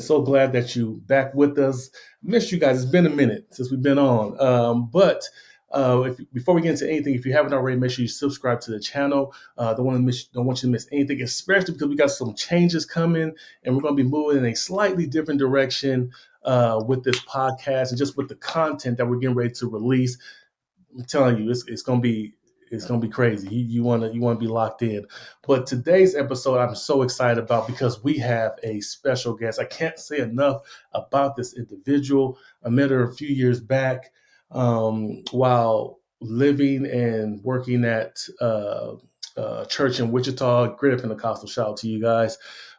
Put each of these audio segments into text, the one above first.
So glad that you back with us. Missed you guys. It's been a minute since we've been on. Before we get into anything, if you haven't already, make sure you subscribe to the channel. Don't want you to miss anything, especially because we got some changes coming, and we're going to be moving in a slightly different direction with this podcast and just with the content that we're getting ready to release. I'm telling you, it's gonna be crazy. You want to be locked in. But today's episode, I'm so excited about because we have a special guest. I can't say enough about this individual. I met her a few years back while living and working at church in Wichita. Great Pentecostal. Shout out to you guys.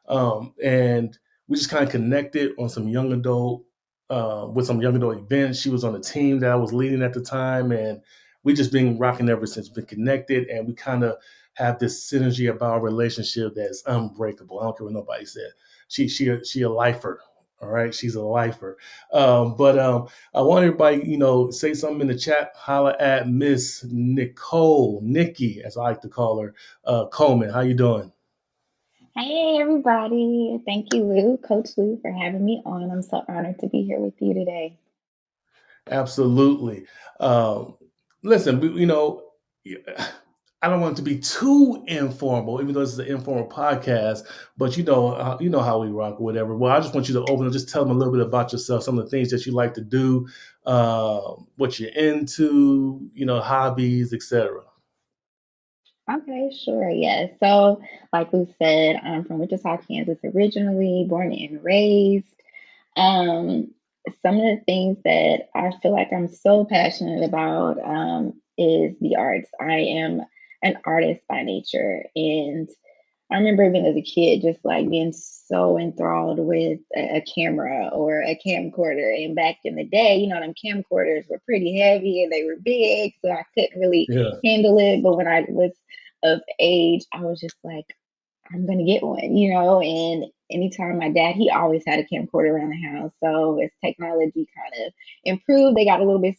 And we just kind of connected on some young adult with some young adult events. She was on the team that I was leading at the time, and we just been rocking ever since. Been connected, and we kind of have this synergy about our relationship that's unbreakable. I don't care what nobody said. She a lifer. All right, she's a lifer. I want everybody, say something in the chat. Holla at Miss Nikki, as I like to call her, Coleman. How you doing? Hey everybody. Thank you, Lou, Coach Lou, for having me on. I'm so honored to be here with you today. Absolutely. Um, Listen, I don't want it to be too informal, even though this is an informal podcast. But you know how we rock or whatever. Well, I just want you to open up, just tell them a little bit about yourself, some of the things that you like to do, what you're into, hobbies, etc. Okay, sure. Yes. So, like Lou said, I'm from Wichita, Kansas originally, born and raised. Um, some of the things that I feel like I'm so passionate about is the arts. I am an artist by nature, and I remember even as a kid, just like being so enthralled with a camera or a camcorder. And back in the day, them camcorders were pretty heavy and they were big, so I couldn't really Yeah. handle it. But when I was of age, I was just like, I'm gonna get one. And anytime my dad, he always had a camcorder around the house. So as technology kind of improved, they got a little bit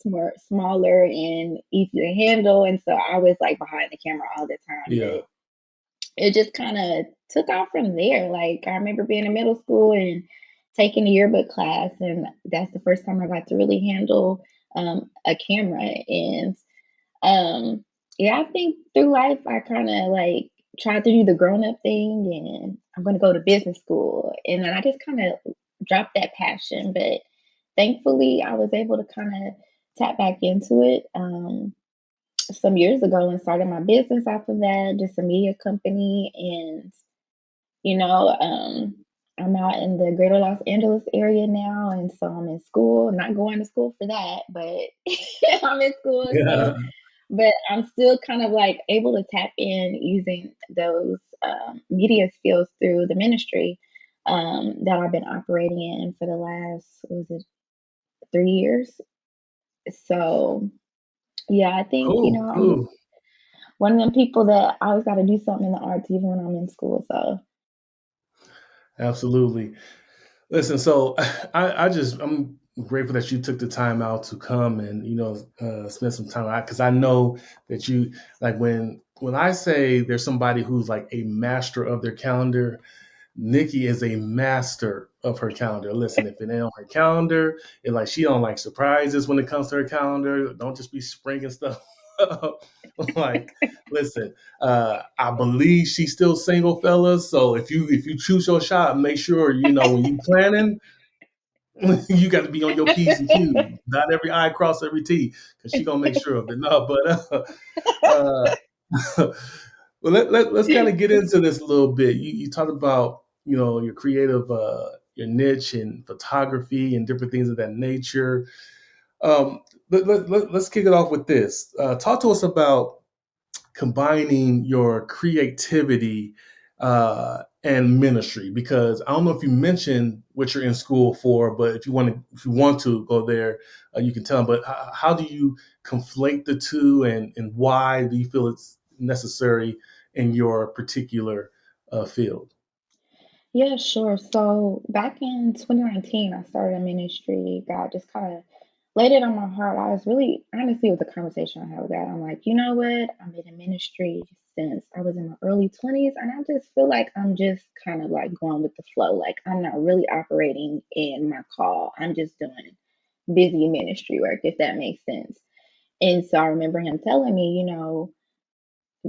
smaller and easier to handle. And so I was like behind the camera all the time. Yeah. But it just kind of took off from there. Like I remember being in middle school and taking a yearbook class, and that's the first time I got to really handle a camera. And yeah, I think through life I kind of like tried to do the grown up thing, and I'm going to go to business school, and then I just kind of dropped that passion. But thankfully, I was able to kind of tap back into it. Some years ago and started my business off of that, just a media company. And, you know, um, I'm out in the greater Los Angeles area now. And so I'm in school. I'm not going to school for that, but I'm in school. So, Yeah. but I'm still kind of like able to tap in using those media skills through the ministry that I've been operating in for the last, what was it, 3 years? So, yeah, I think, Cool. I'm Cool. one of them people that I always got to do something in the arts, even when I'm in school. So, Absolutely. Listen, so I'm grateful that you took the time out to come and spend some time out because I know that you like when I say there's somebody who's like a master of their calendar. Nikki is a master of her calendar. Listen, if it ain't on her calendar, it like she don't like surprises when it comes to her calendar. Don't just be springing stuff up. Like, listen, I believe she's still single, fellas. So if you choose your shot, make sure when you planning, you got to be on your P's and Q's. Not every I cross every T, because she gonna make sure of it. No, but uh, well, let's kind of get into this a little bit. You talked about your creative your niche in photography and different things of that nature. Let's kick it off with this. Talk to us about combining your creativity and ministry, because I don't know if you mentioned what you're in school for, but if you want to go there, you can tell them. But how do you conflate the two, and why do you feel it's necessary in your particular field? yeah, sure. So, back in 2019, I started a ministry. God just kind of laid it on my heart. I was really, honestly, it was a conversation I had with God. I'm like, you know what? I'm in a ministry sense. I was in my early 20s, and I just feel like I'm just kind of like going with the flow. Like I'm not really operating in my call. I'm just doing busy ministry work, if that makes sense. And so I remember him telling me,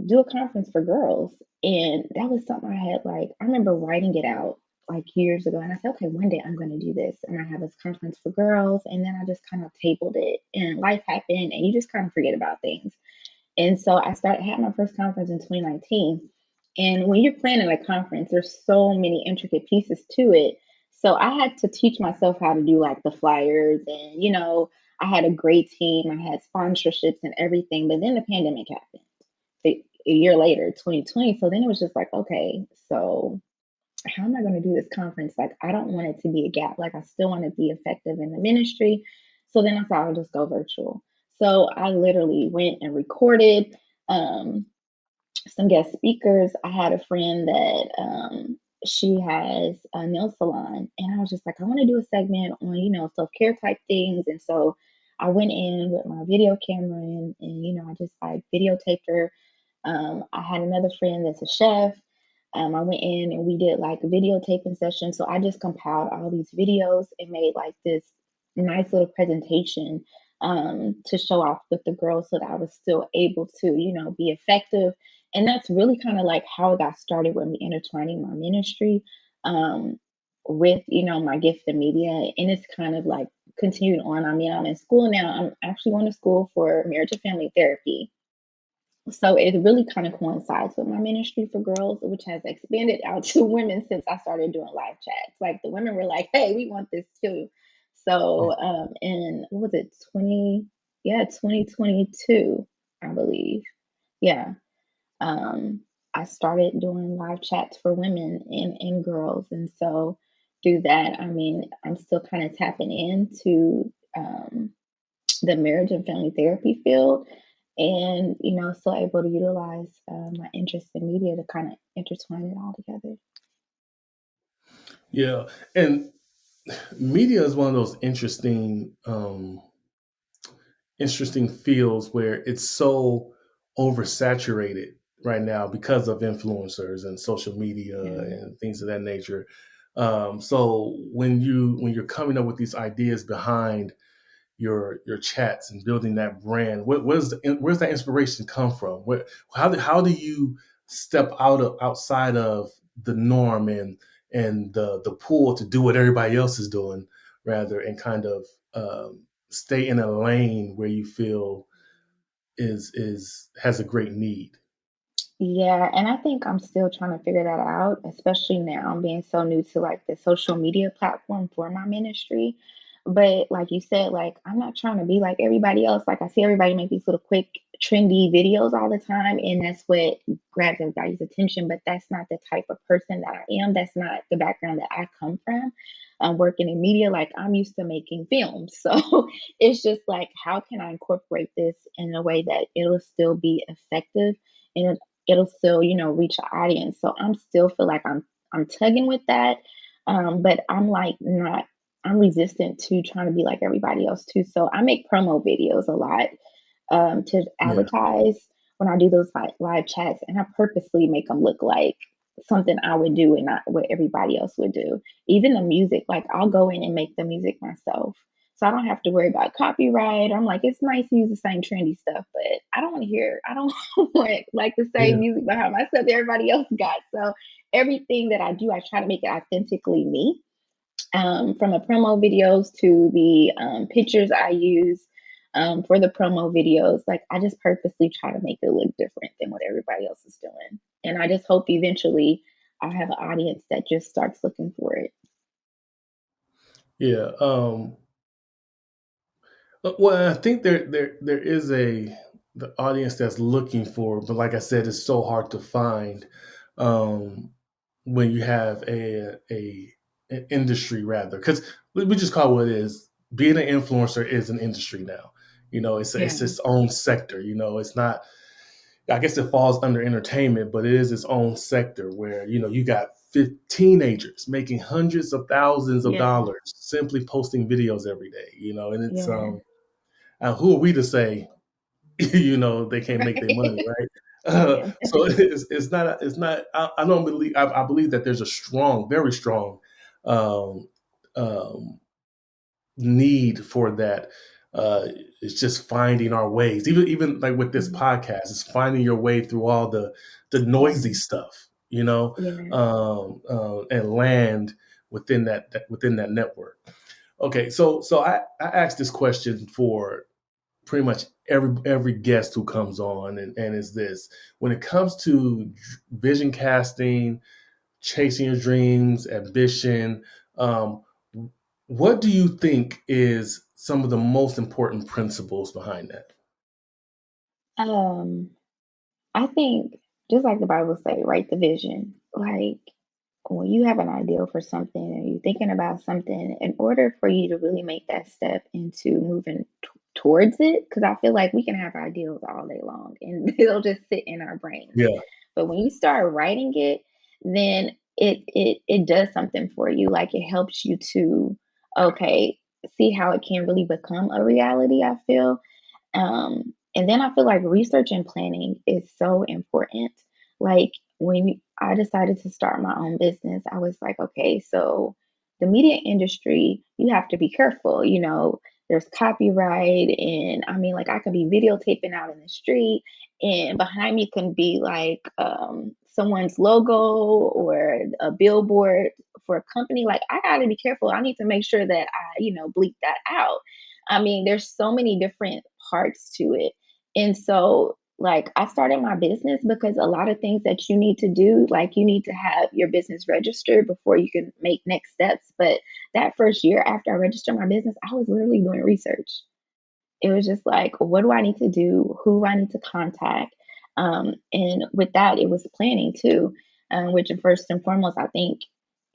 do a conference for girls. And that was something I had like, I remember writing it out like years ago. And I said, okay, one day I'm going to do this. And I have this conference for girls. And then I just kind of tabled it. And life happened, and you just kind of forget about things. And so I had my first conference in 2019. And when you're planning a conference, there's so many intricate pieces to it. So I had to teach myself how to do like the flyers, and I had a great team. I had sponsorships and everything. But then the pandemic happened a year later, 2020. So then it was just like, okay, so how am I going to do this conference? Like, I don't want it to be a gap. Like, I still want to be effective in the ministry. So then I thought I'll just go virtual. So I literally went and recorded um, some guest speakers. I had a friend that she has a nail salon, and I was just like, I want to do a segment on self care type things. And so I went in with my video camera, and I just like videotaped her. I had another friend that's a chef. I went in and we did like a videotaping session. So I just compiled all these videos and made like this nice little presentation to show off with the girls so that I was still able to, be effective. And that's really kind of like how it got started with me intertwining my ministry with, my gift in media. And it's kind of like continued on. I mean, I'm in school now. I'm actually going to school for marriage and family therapy. So it really kind of coincides with my ministry for girls, which has expanded out to women since I started doing live chats. Like the women were like, "Hey, we want this too." So in what was it, 2022, I believe. Yeah. Um, I started doing live chats for women and girls. And so through that, I mean, I'm still kind of tapping into the marriage and family therapy field, and still able to utilize my interest in media to kind of intertwine it all together. Yeah, and media is one of those interesting fields where it's so oversaturated right now because of influencers and social media Yeah. and things of that nature. So when you're coming up with these ideas behind your chats and building that brand, where's that inspiration come from? How do you step outside of the norm and the pool to do what everybody else is doing, rather, and kind of stay in a lane where you feel is has a great need? Yeah, and I think I'm still trying to figure that out, especially now being so new to like the social media platform for my ministry. But like you said, like I'm not trying to be like everybody else. Like I see everybody make these little quick, trendy videos all the time, and that's what grabs everybody's attention. But that's not the type of person that I am. That's not the background that I come from. I'm working in media, like I'm used to making films. So it's just like, how can I incorporate this in a way that it'll still be effective? And it'll still, reach an audience. So I'm still feel like I'm tugging with that. But I'm like not I'm resistant to trying to be like everybody else too. So I make promo videos a lot to Yeah, advertise when I do those live chats, and I purposely make them look like something I would do and not what everybody else would do. Even the music, like I'll go in and make the music myself. So I don't have to worry about copyright. I'm like, it's nice to use the same trendy stuff, but I don't want like the same yeah, music behind my stuff that everybody else got. So everything that I do, I try to make it authentically me, from the promo videos to the pictures I use for the promo videos. Like I just purposely try to make it look different than what everybody else is doing. And I just hope eventually I'll have an audience that just starts looking for it. yeah. Well, I think there is the audience that's looking for, but like I said, it's so hard to find um, when you have a an industry, rather, because we just call it what it is. Being an influencer is an industry now. It's Yeah, its own sector. It's not. I guess it falls under entertainment, but it is its own sector where you got teenagers making hundreds of thousands of yeah, dollars simply posting videos every day. And it's yeah. who are we to say, they can't make their money, right? Yeah. So it's not. I don't believe. I believe that there's a strong, very strong, um, um, need for that. It's just finding our ways. Even like with this Mhm. podcast, it's finding your way through all the noisy Mhm. stuff, you know, Yeah. and land within that network. Okay, so I asked this question for pretty much every guest who comes on, and is this: when it comes to vision casting, chasing your dreams, ambition, um, what do you think is some of the most important principles behind that? Um, I think just like the Bible say, write the vision. Like when you have an ideal for something and you're thinking about something, in order for you to really make that step into moving towards it, because I feel like we can have ideals all day long and they'll just sit in our brains. Yeah, But when you start writing it, then it does something for you. Like it helps you to, okay, see how it can really become a reality, I feel. And then I feel like research and planning is so important. Like I decided to start my own business, I was like, okay, so the media industry, you have to be careful. There's copyright, and I mean, like, I could be videotaping out in the street, and behind me can be like someone's logo or a billboard for a company. Like, I got to be careful. I need to make sure that bleep that out. I mean, there's so many different parts to it. And so, like, I started my business because a lot of things that you need to do, like, you need to have your business registered before you can make next steps. But that first year after I registered my business, I was literally doing research. It was just like, what do I need to do? Who do I need to contact? And with that, it was planning too, which first and foremost, I think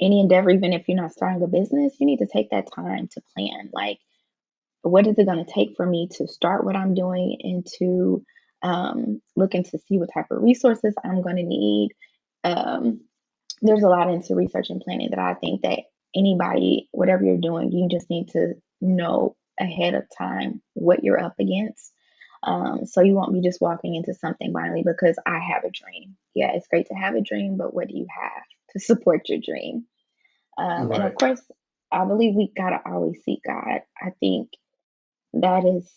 any endeavor, even if you're not starting a business, you need to take that time to plan. Like, what is it going to take for me to start what I'm doing and to looking to see what type of resources I'm going to need. Um, there's a lot into research and planning that I think that anybody, whatever you're doing, you just need to know ahead of time what you're up against. So you won't be just walking into something blindly because I have a dream. Yeah, it's great to have a dream, but what do you have to support your dream? And of right, course, I believe we gotta always seek God. I think that is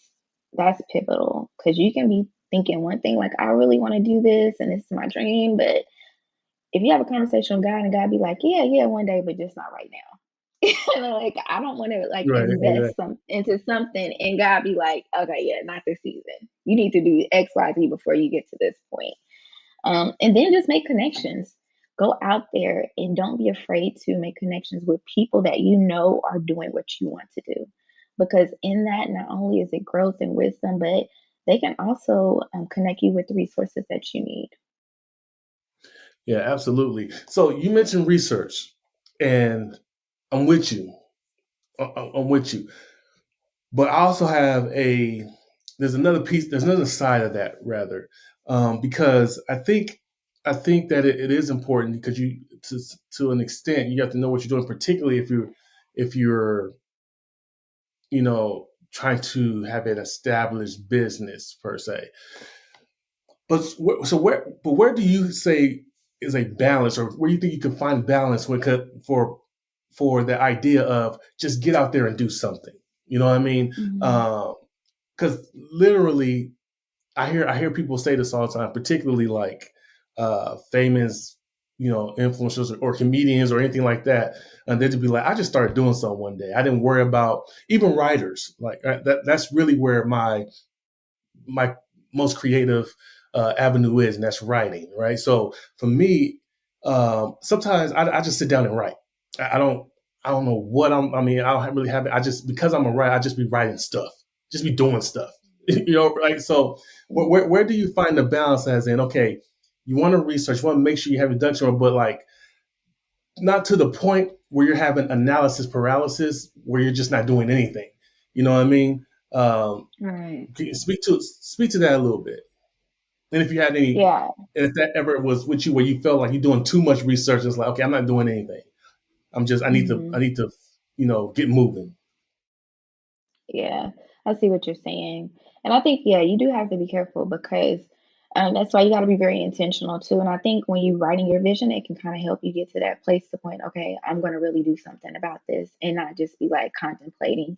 that's pivotal because you can be thinking one thing like I really want to do this and this is my dream, but if you have a conversation with God and God be like, yeah, yeah, one day, but just not right now. Like I don't want to like right, invest exactly. some into something and God be like, okay, yeah, not this season. You need to do X, Y, Z before you get to this point. And then just make connections. Go out there and don't be afraid to make connections with people that you know are doing what you want to do. Because in that, not only is it growth and wisdom, but they can also connect you with the resources that you need. Yeah, absolutely. So you mentioned research, and I'm with you. I'm with you. But I also have a there's another piece, there's another side of that rather, because I think that it is important because you to an extent you have to know what you're doing, particularly if you're trying to have an established business per se. But where do you say is a balance, or where do you think you can find balance for the idea of just get out there and do something? You know what I mean? Mhm. Because literally, I hear people say this all the time, particularly like famous influencers or comedians or anything like that, and they'd be like, I just started doing something one day. I didn't worry about even writers like that. That's really where my most creative avenue is, and that's writing, right? So for me, sometimes I just sit down and write. I don't I don't know what I mean, I don't really have it. I just because I'm a writer, I just be writing stuff, just be doing stuff, right? So where do you find the balance as in okay, you want to research, you want to make sure you have induction, but like not to the point where you're having analysis paralysis, where you're just not doing anything. You know what I mean? Right. Can you speak to that a little bit? And if you had any, Yeah. and if that ever was with you where you felt like you're doing too much research, it's like, okay, I'm not doing anything. I Mhm. need to, get moving. Yeah, I see what you're saying. And I think, yeah, you do have to be careful because, That's why you got to be very intentional too. And I think when you writing your vision, it can kind of help you get to that place to point, okay, I'm going to really do something about this and not just be like contemplating.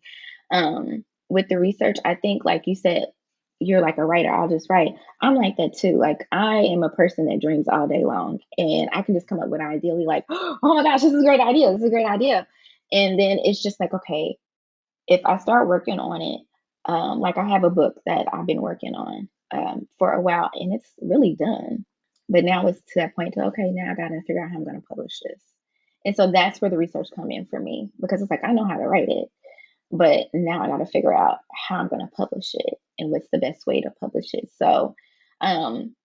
With the research, I think, like you said, you're like a writer, I'll just write. I'm like that too. Like, I am a person that dreams all day long and I can just come up with an ideally like, oh my gosh, this is a great idea. This is a great idea. And then it's just like, okay, if I start working on it, like I have a book that I've been working on for a while and it's really done. But now it's to that point to, okay, now I got to figure out how I'm going to publish this. And so that's where the research come in for me because it's like, I know how to write it, but now I got to figure out how I'm going to publish it and what's the best way to publish it. So, um,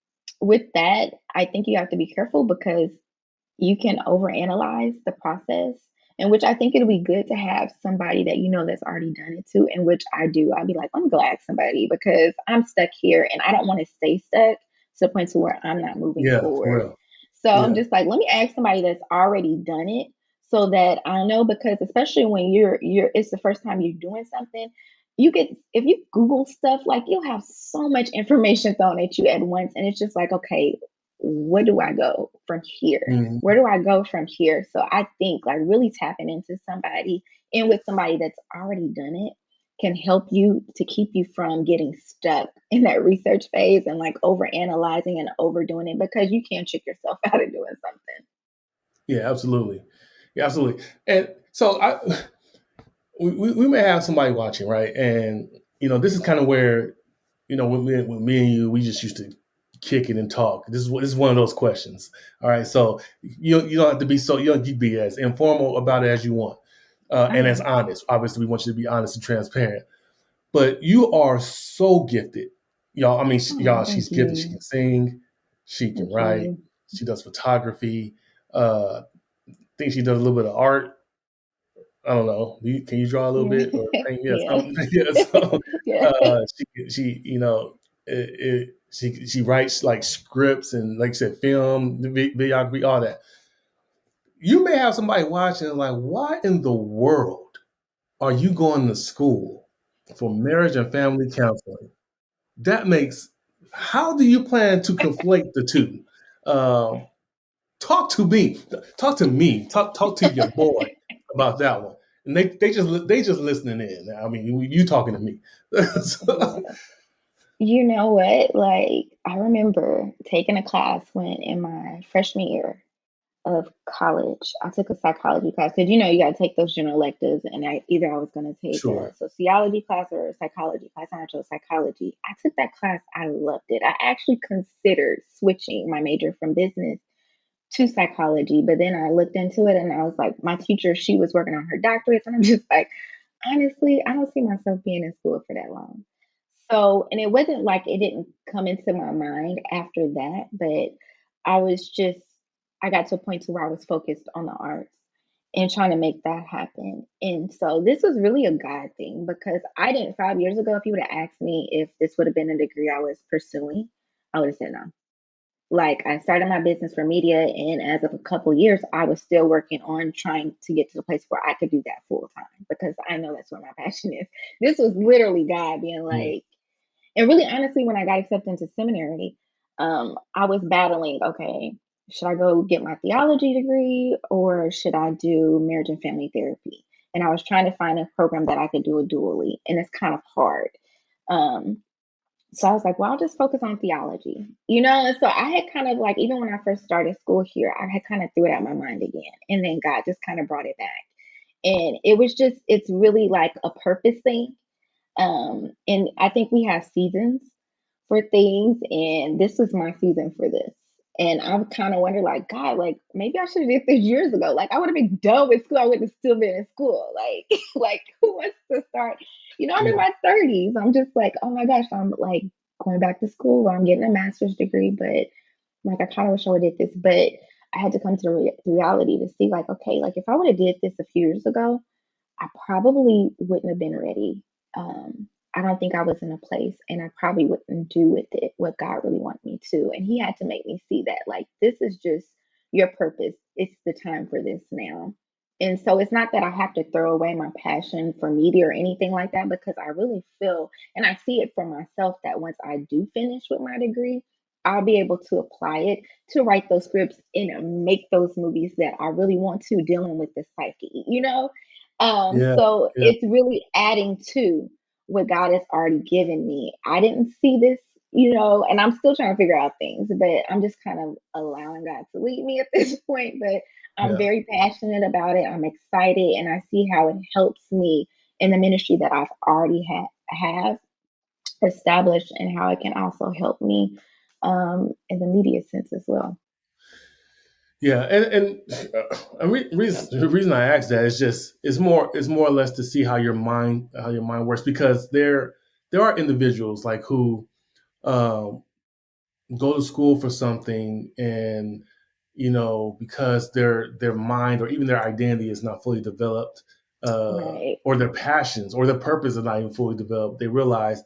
with that, I think you have to be careful because you can overanalyze the process, in which I think it'll be good to have somebody that you know that's already done it too, in which I do. I'll be like, let me go ask somebody because I'm stuck here and I don't want to stay stuck to the point to where I'm not moving Yeah, for forward. real. So I'm Yeah. just like, let me ask somebody that's already done it so that I know because especially when you're it's the first time you're doing something, you get if you Google stuff, like you'll have so much information thrown at you at once. And it's just like, okay, where do I go from here? Where Mhm. do I go from here? So I think like really tapping into somebody and with somebody that's already done it can help you to keep you from getting stuck in that research phase and like over analyzing and overdoing it because you can't trick yourself out of doing something. Yeah, absolutely. Yeah, absolutely. And so we may have somebody watching, right? And this is kind of where, with me and you, we just used to kick it and talk. This is one of those questions. All right. So you don't have to be you don't have to be as informal about it as you want. And as Okay. honest. Obviously, we want you to be honest and transparent. But you are so gifted, y'all. I mean, Oh, y'all, she's thank gifted. She you. can sing, she can Thank write, you. she does photography. I think she does a little bit of art. I don't know. Can you draw a little Yeah. bit or paint? Yeah, Yeah. something. Yeah, so Yeah. she she writes like scripts and like I said, film, videography, all that. You may have somebody watching like, why in the world are you going to school for marriage and family counseling? That makes. How do you plan to conflate the two? Um, talk to me. Talk to me. Talk to your boy about that one. And they just listening in. I mean, you talking to me. So, Yeah. You know what? Like, I remember taking a class when in my freshman year of college, I took a psychology class because you got to take those general electives, and I was going to take a sure. sociology class or a psychology class. And I chose psychology. I took that class. I loved it. I actually considered switching my major from business to psychology, but then I looked into it and I was like, my teacher, she was working on her doctorate, and I'm just like, honestly, I don't see myself being in school for that long. So, and it wasn't like it didn't come into my mind after that, but I was just, I got to a point to where I was focused on the arts and trying to make that happen. And so this was really a God thing because I didn't 5 years ago, if you would have asked me if this would have been a degree I was pursuing, I would have said no. Like I started my business for media, and as of a couple years, I was still working on trying to get to the place where I could do that full time because I know that's where my passion is. This was literally God being Yeah. like, and really honestly, when I got accepted into seminary, I was battling, okay, should I go get my theology degree or should I do marriage and family therapy? And I was trying to find a program that I could do it dually, and it's kind of hard. Um, so I was like, well, I'll just focus on theology, And so I had kind of like, even when I first started school here, I had kind of threw it out my mind again. And then God just kind of brought it back. And it was just, it's really like a purpose thing. And I think we have seasons for things, and this was my season for this. And I kind of wonder, like, God, like maybe I should have did this years ago. Like I would have been done with school. I would have still been in school. Like, like who wants to start? I'm in Yeah. my 30s. I'm just like, oh my gosh, I'm like going back to school. I'm getting a master's degree, but like I kind of wish I would have did this. But I had to come to the reality to see, like, okay, like if I would have did this a few years ago, I probably wouldn't have been ready. I don't think I was in a place, and I probably wouldn't do with it what God really wanted me to. And He had to make me see that, like, this is just your purpose. It's the time for this now. And so it's not that I have to throw away my passion for media or anything like that, because I really feel, and I see it for myself, that once I do finish with my degree, I'll be able to apply it to write those scripts and make those movies that I really want to, dealing with the psyche, you know? Yeah. So Yeah. it's really adding to what God has already given me. I didn't see this, and I'm still trying to figure out things, but I'm just kind of allowing God to lead me at this point. But I'm Yeah. very passionate about it. I'm excited, and I see how it helps me in the ministry that I've already have established, and how it can also help me in the media sense as well. Yeah, the reason I ask that is just it's more or less to see how your mind works, because there are individuals like who um, go to school for something, and because their mind or even their identity is not fully developed, Right. or their passions or their purpose is not even fully developed, they realize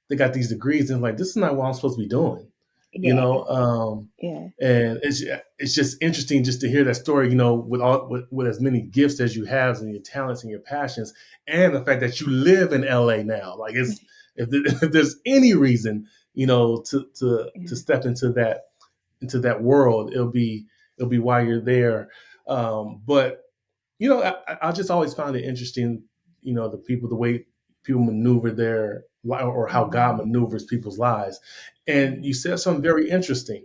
they got these degrees and like, this is not what I'm supposed to be doing, you Yeah. know. Yeah. And it's just interesting just to hear that story, with as many gifts as you have and your talents and your passions, and the fact that you live in LA now. Like, if there's any reason, to Yeah. step into that world, it'll be while you're there. But I just always found it interesting, the way people maneuver or how God Mhm. maneuvers people's lives. And Yeah. you said something very interesting,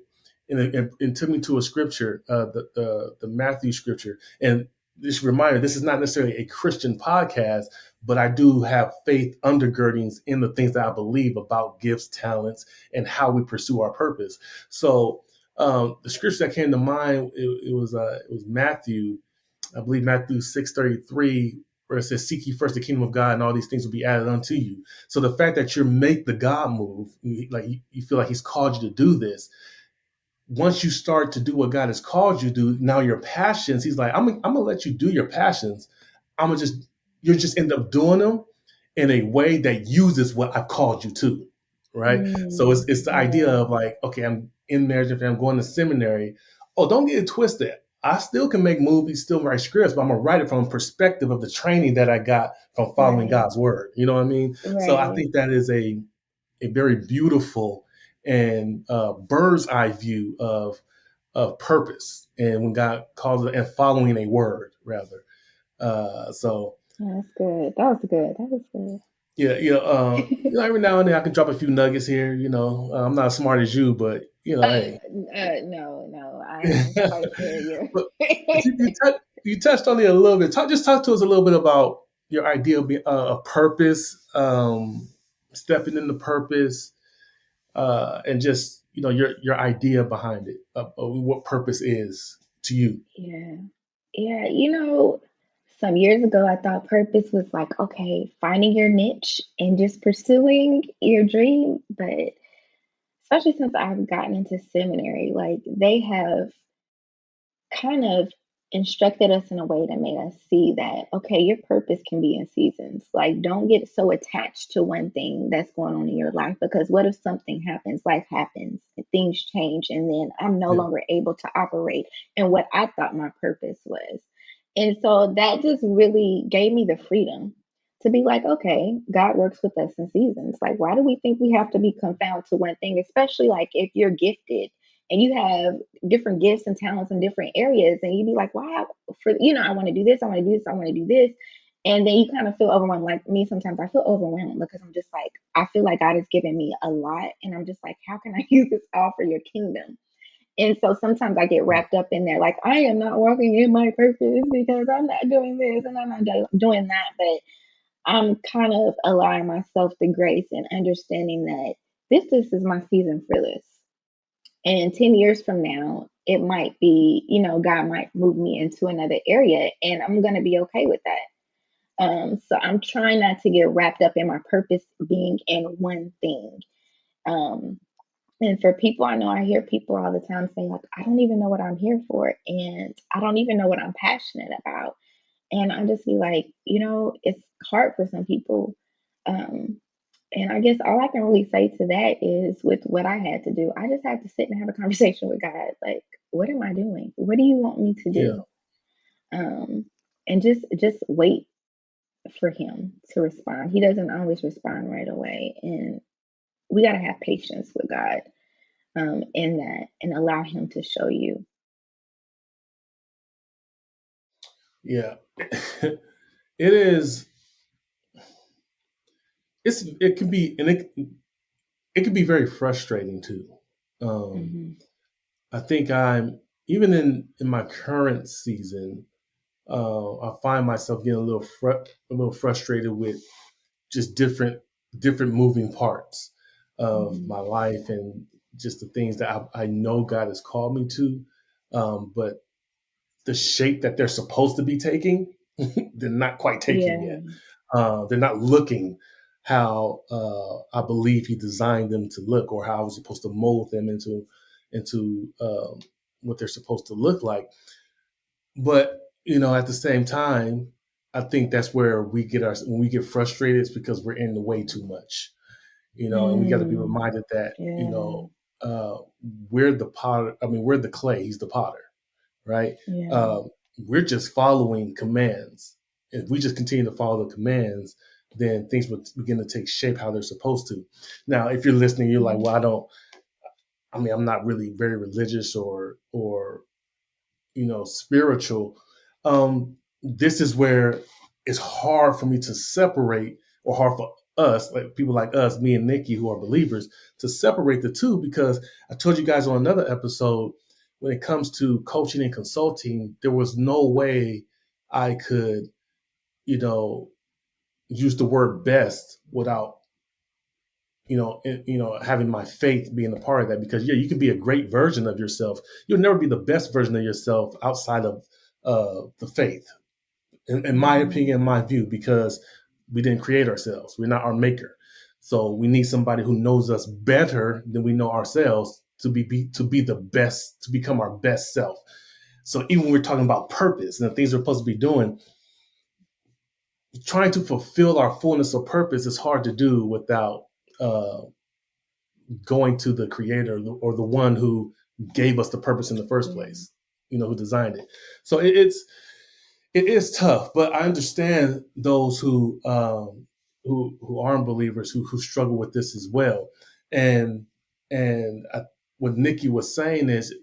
and took me to a scripture, the Matthew scripture. And this reminder, this is not necessarily a Christian podcast, but I do have faith undergirdings in the things that I believe about gifts, talents, and how we pursue our purpose. So the scripture that came to mind, it was Matthew, I believe Matthew 6:33, where it says, "Seek ye first the kingdom of God, and all these things will be added unto you." So the fact that you make the God move, like you feel like He's called you to do this, once you start to do what God has called you to do, now your passions, He's like, I'm gonna let you do your passions. I'm gonna just you'll just end up doing them in a way that uses what I've called you to, right? So it's the idea Yeah. of like, okay, I'm in marriage, if I'm going to seminary. Oh, don't get it twisted. I still can make movies, still write scripts, but I'm gonna write it from a perspective of the training that I got from following Right. God's word. You know what I mean? So I Right. think that is a very beautiful and bird's eye view of purpose, and when God calls it, and following a word rather. So That's good. That was good. That was good. yeah, every now and then I can drop a few nuggets here. I'm not as smart as you, but hey. No, no, I'm quite sure you're. but, but you touched on it a little bit. Talk to us a little bit about your idea of purpose, stepping into purpose, and just your idea behind it, of what purpose is to you. Yeah. Yeah. Some years ago, I thought purpose was like, okay, finding your niche and just pursuing your dream. But especially since I've gotten into seminary, like they have kind of instructed us in a way that made us see that, okay, your purpose can be in seasons. Like, don't get so attached to one thing that's going on in your life, because what if something happens, life happens, and things change, and then I'm no Yeah, longer able to operate in what I thought my purpose was. And so that just really gave me the freedom to be like, okay, God works with us in seasons. Like, why do we think we have to be confounded to one thing, especially like if you're gifted and you have different gifts and talents in different areas, and you'd be like, wow, I want to do this, I want to do this, I want to do this. And then you kind of feel overwhelmed. Like me, sometimes I feel overwhelmed because I'm just like, I feel like God has given me a lot. And I'm just like, how can I use this all for your kingdom? And so sometimes I get wrapped up in there, like, I am not walking in my purpose because I'm not doing this and I'm not doing that. But I'm kind of allowing myself the grace and understanding that this is my season for this. And 10 years from now, it might be, God might move me into another area, and I'm going to be okay with that. So I'm trying not to get wrapped up in my purpose being in one thing. Um, and for people, I know I hear people all the time say, like, I don't even know what I'm here for. And I don't even know what I'm passionate about. And I just be like, it's hard for some people. Um, and I guess all I can really say to that is, with what I had to do, I just had to sit and have a conversation with God. Like, what am I doing? What do you want me to yeah, do? Um, and just wait for him to respond. He doesn't always respond right away. And we gotta have patience with God. in that and allow Him to show you. Yeah. It is. It can be, and it can be very frustrating too. Um, Hmm. I think I'm even in my current season. I find myself getting a little frustrated with just different moving parts of Hmm. my life and just the things that I know God has called me to, but the shape that they're supposed to be taking, they're not quite taking Yeah. yet. They're not looking how I believe He designed them to look, or how I was supposed to mold them into what they're supposed to look like. But at the same time, I think that's where when we get frustrated, it's because we're in the way too much. And we got to be Mm. reminded that Yeah. uh, we're the potter. I mean, we're the clay. He's the potter, right? Yeah. Um, we're just following commands. If we just continue to follow the commands, then things will begin to take shape how they're supposed to. Now, if you're listening, you're like, Mhm. well, I'm not really very religious or spiritual. This is where it's hard for me to separate, or hard for us, like people like us, me and Nikki, who are believers, to separate the two, because I told you guys on another episode, when it comes to coaching and consulting, there was no way I could, you know, use the word best without having my faith being a part of that. Because yeah, you can be a great version of yourself. You'll never be the best version of yourself outside of the faith, in my Mhm. opinion, in my view, because we didn't create ourselves. We're not our maker. So we need somebody who knows us better than we know ourselves to be the best, to become our best self. So even when we're talking about purpose and the things we're supposed to be doing, trying to fulfill our fullness of purpose is hard to do without uh, going to the creator, or the one who gave us the purpose in the first Yeah. place, who designed it. So it is tough, but I understand those who aren't believers, who struggle with this as well. And what Nikki was saying is,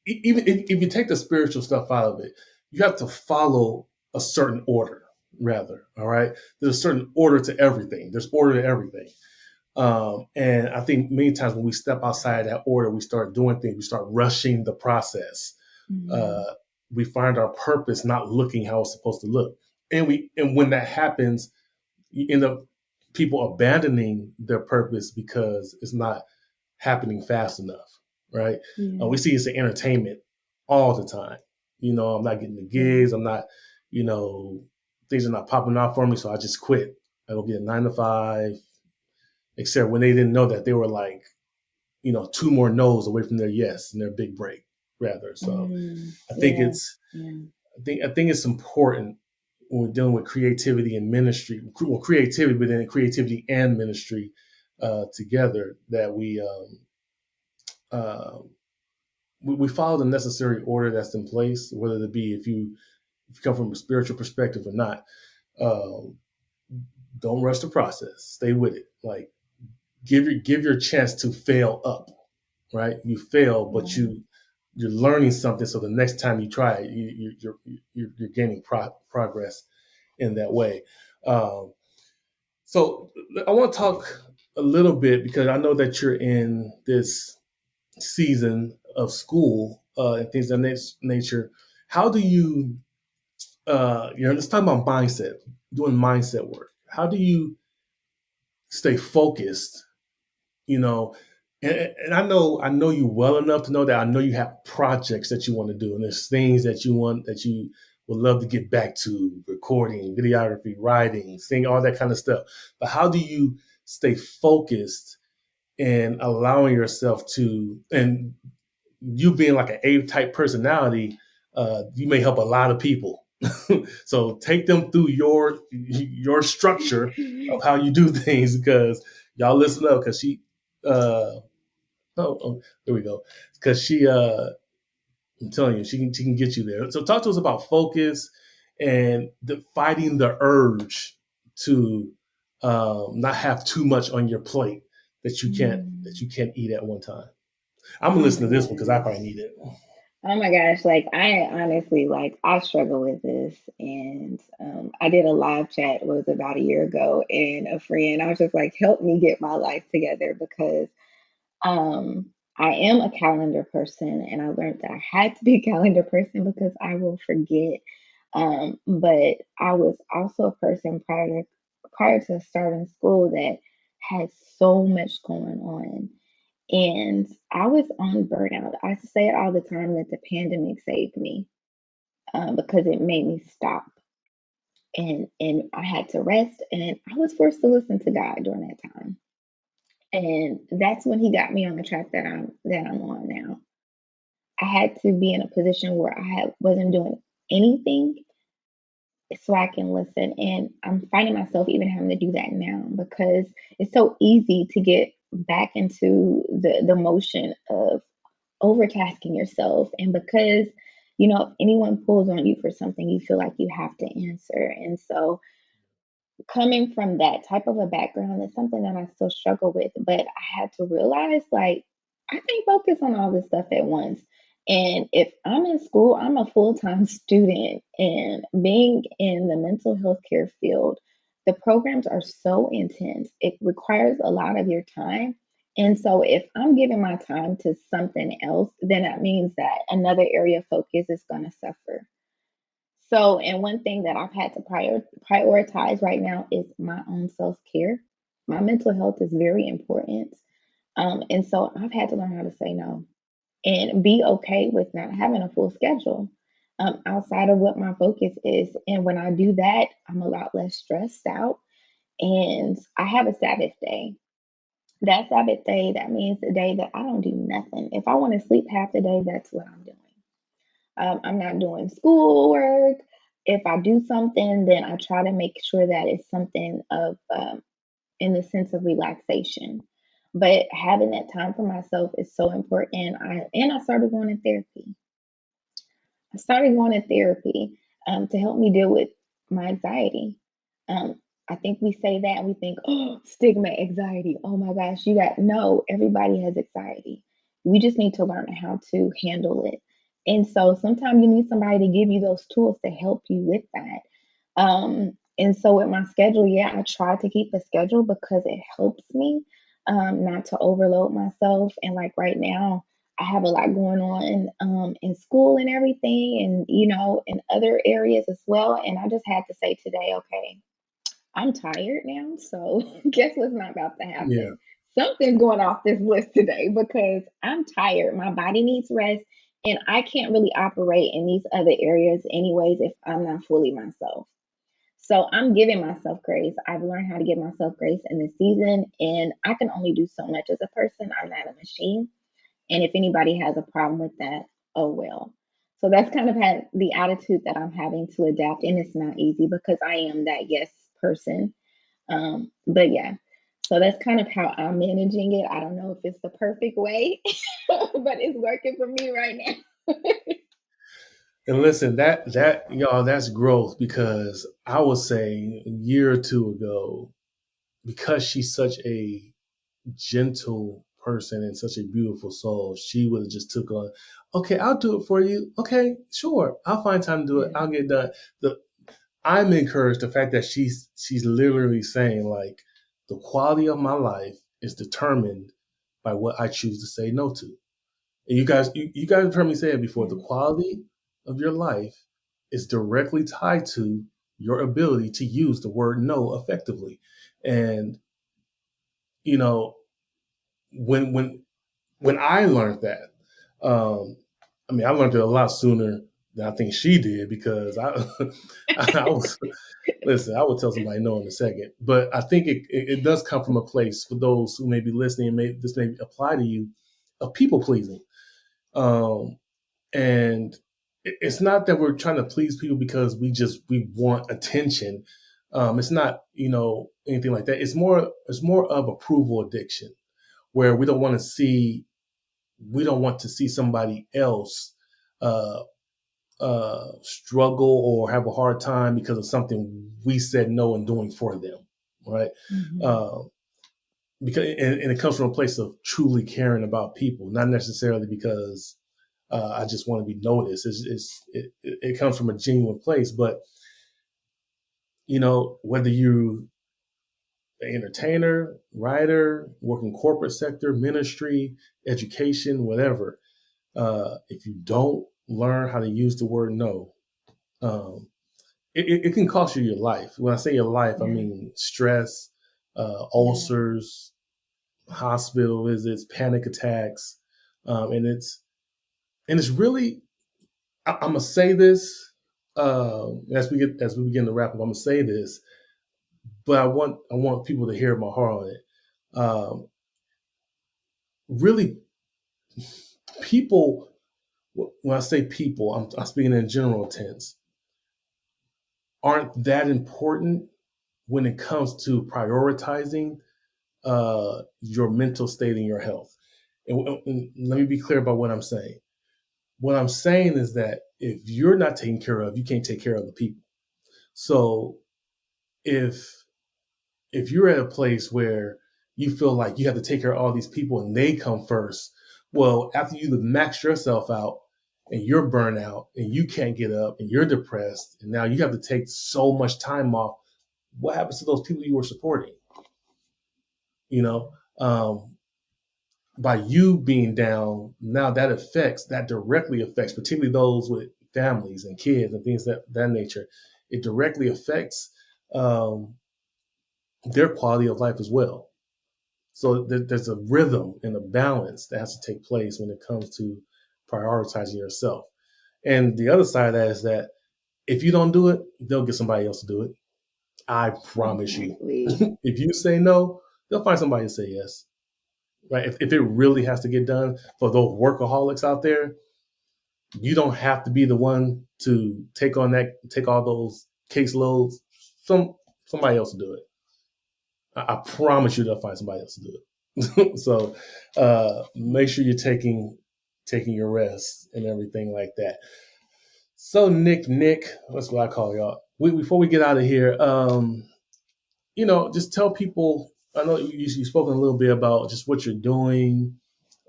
even if you take the spiritual stuff out of it, you have to follow a certain order. Rather, all right. There's a certain order to everything. There's order to everything. And I think many times when we step outside that order, we start doing things. We start rushing the process. Mhm. Uh, we find our purpose not looking how it's supposed to look, and when that happens, you end up people abandoning their purpose because it's not happening fast enough, right? We Yeah. see it's in entertainment all the time. I'm not getting the Yeah. gigs. I'm not, you know, things are not popping off for me, so I just quit. I go get a 9 to 5. Except when they didn't know that they were like, two more no's away from their yes and their big break, rather. So Mm. I think Yeah. it's Yeah. I think it's important when we're dealing with creativity and ministry, well, creativity, but then creativity and ministry together, that uh, we follow the necessary order that's in place, whether it be if you come from a spiritual perspective or not. Um, don't rush the process. Stay with it. Like, give your chance to fail up, right? You fail, but Right. you're learning something. So the next time you try it, you're gaining progress in that way. Um, so I want to talk a little bit, because I know that you're in this season of school and things of that nature. How do you, let's talk about mindset, doing mindset work. How do you stay focused, you know and I know you well enough to know that I know you have projects that you want to do, and there's things that you would love to get back to: recording, videography, writing, singing, all that kind of stuff. But how do you stay focused and allowing yourself to, and you being like an A-type personality, you may help a lot of people. So take them through your structure of how you do things, because y'all listen up, because uh, there we go. Because I'm telling you, she can get you there. So talk to us about focus and fighting the urge to not have too much on your plate that you can't Mm. eat at one time. I'm gonna Oh listen my to this one because I gosh. probably need it. Oh my gosh, like I honestly like I struggle with this, and I did a live chat, it was about a year ago, and a friend I was just like, help me get my life together because I am a calendar person, and I learned that I had to be a calendar person because I will forget. But I was also a person prior to starting school that had so much going on. And I was on burnout. I say it all the time that the pandemic saved me because it made me stop and I had to rest and I was forced to listen to God during that time. And that's when he got me on the track that I'm on now. I had to be in a position where wasn't doing anything so I can listen. And I'm finding myself even having to do that now because it's so easy to get back into the motion of overtasking yourself. And because, if anyone pulls on you for something, you feel like you have to answer. And so coming from that type of a background is something that I still struggle with, but I had to realize like I can't focus on all this stuff at once. And if I'm in school, I'm a full time student, and being in the mental health care field, the programs are so intense. It requires a lot of your time. And so, if I'm giving my time to something else, then that means that another area of focus is going to suffer. So, and one thing that I've had to prioritize right now is my own self care. My mental health is very important. And so I've had to learn how to say no and be okay with not having a full schedule outside of what my focus is. And when I do that, I'm a lot less stressed out. And I have a Sabbath day. That Sabbath day, that means the day that I don't do nothing. If I want to sleep half the day, that's what I'm doing. I'm not doing schoolwork. If I do something, then I try to make sure that it's something of in the sense of relaxation. But having that time for myself is so important. I started going to therapy. I started going to therapy to help me deal with my anxiety. Um, I think we say that and we think, oh, stigma, anxiety. Oh my gosh, you got no, everybody has anxiety. We just need to learn how to handle it. And so sometimes you need somebody to give you those tools to help you with that. And so with my schedule, yeah, I try to keep a schedule because it helps me not to overload myself. And like right now, I have a lot going on in school and everything, and in other areas as well. And I just had to say today, okay, I'm tired now. So guess what's not about to Yeah. happen? Something's going off this list today because I'm tired. My body needs rest, and I can't really operate in these other areas anyways if I'm not fully myself. So I'm giving myself grace. I've learned how to give myself grace in this season, and I can only do so much as a person. I'm not a machine. And if anybody has a problem with that, oh well. So that's kind of had the attitude that I'm having to adapt. And it's not easy because I am that yes person. But yeah, so that's kind of how I'm managing it. I don't know if it's the perfect way, but it's working for me right now. And listen, that y'all, that's growth because I would say a year or two ago, because she's such a gentle person and such a beautiful soul, she would have just took on, okay, I'll do it for you. Okay, sure. I'll find time to do it. Yeah. I'll get it done. I'm encouraged the fact that she's literally saying like the quality of my life is determined by what I choose to say no to. And you guys have heard me say it before. The Yeah. quality of your life is directly tied to your ability to use the word no effectively. And you know, when when when I learned that, um, I mean, I learned it a lot sooner than I think she did because I was listen. I would tell somebody no in a second, but I think it does come from a place for those who may be listening and this may apply to you of people pleasing. Um, and it's not that we're trying to please people because we want attention. It's not anything like that. It's more of approval addiction where we don't want to see somebody else uh, struggle or have a hard time because of something we said no and doing for them, right? Hmm. Uh, because and it comes from a place of truly caring about people, not necessarily because I just want to be noticed. It comes from a genuine place. But whether you an entertainer, writer, working corporate sector, ministry, education, whatever, if you don't learn how to use the word no, um, it can cost you your life. When I say your life, I Yeah. mean stress, Yeah. ulcers, hospital visits, panic attacks, and it's really. I'm gonna say this as we begin to wrap up. I'm gonna say this, but I want people to hear my heart on it. Really, people. When I say people, I'm speaking in general tense. Aren't that important when it comes to prioritizing your mental state and your health. And let me be clear about what I'm saying. What I'm saying is that if you're not taken care of, you can't take care of the people. So if you're at a place where you feel like you have to take care of all these people and they come first, well, after you've maxed yourself out and you're burnt out and you can't get up and you're depressed and now you have to take so much time off, what happens to those people you were supporting? You know, by you being down, now that directly affects, particularly those with families and kids and things that nature. It directly affects um, their quality of life as well. So there's a rhythm and a balance that has to take place when it comes to prioritizing yourself. And the other side of that is that if you don't do it, they'll get somebody else to do it. I promise you. Exactly. If you say no, they'll find somebody to say yes. Right? If it really has to get done for those workaholics out there, you don't have to be the one to take all those caseloads. Somebody else will do it. I promise you, they'll find somebody else to do it. So make sure you're taking your rest and everything like that. So Nick, that's what I call y'all. Before we get out of here, just tell people. I know you've spoken a little bit about just what you're doing,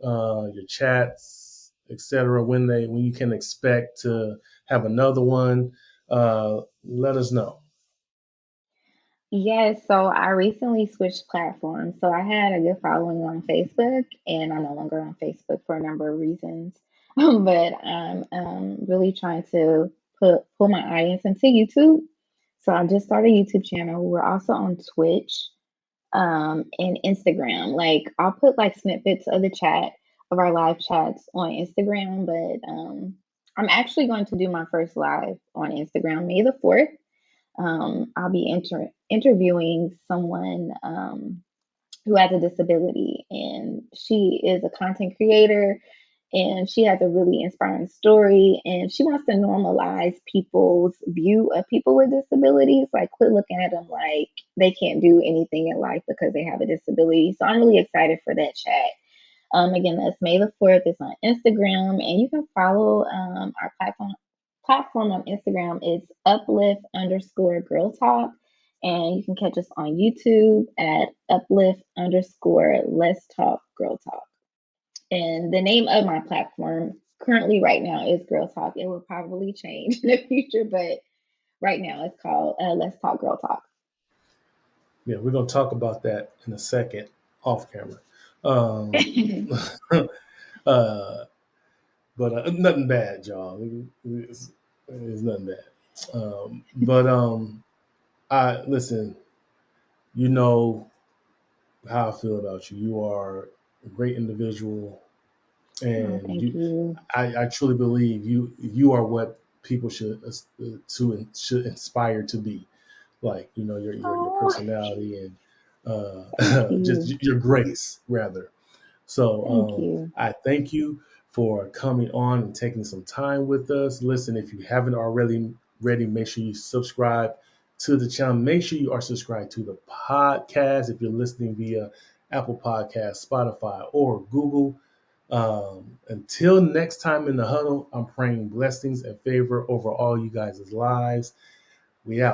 your chats, etc. When you can expect to have another one, let us know. Yes, so I recently switched platforms. So I had a good following on Facebook, and I'm no longer on Facebook for a number of reasons. But I'm really trying to pull my audience into YouTube. So I just started a YouTube channel. We're also on Twitch, and Instagram. Like I'll put like snippets of the chat of our live chats on Instagram, but I'm actually going to do my first live on Instagram May the 4th. I'll be interviewing someone who has a disability, and she is a content creator, and she has a really inspiring story, and she wants to normalize people's view of people with disabilities, like quit looking at them like they can't do anything in life because they have a disability. So I'm really excited for that chat. Again, that's May the 4th. It's on Instagram, and you can follow our platform on Instagram. It's uplift underscore girl talk. And you can catch us on YouTube at uplift underscore let's talk girl talk. And the name of my platform currently right now is Girl Talk. It will probably change in the future, but right now it's called Let's Talk Girl Talk. Yeah, we're gonna talk about that in a second off camera. Um, uh, but nothing bad, y'all. It's nothing bad. But I listen. You know how I feel about you. You are a great individual, Oh, and thank you. I truly believe you are what people should inspire to be. Like your Oh, personality and thank just you. your grace rather. So Thank you. I thank you for coming on and taking some time with us. Listen, if you haven't already, make sure you subscribe to the channel. Make sure you are subscribed to the podcast if you're listening via Apple Podcasts, Spotify, or Google. Until next time in the huddle, I'm praying blessings and favor over all you guys' lives. We out.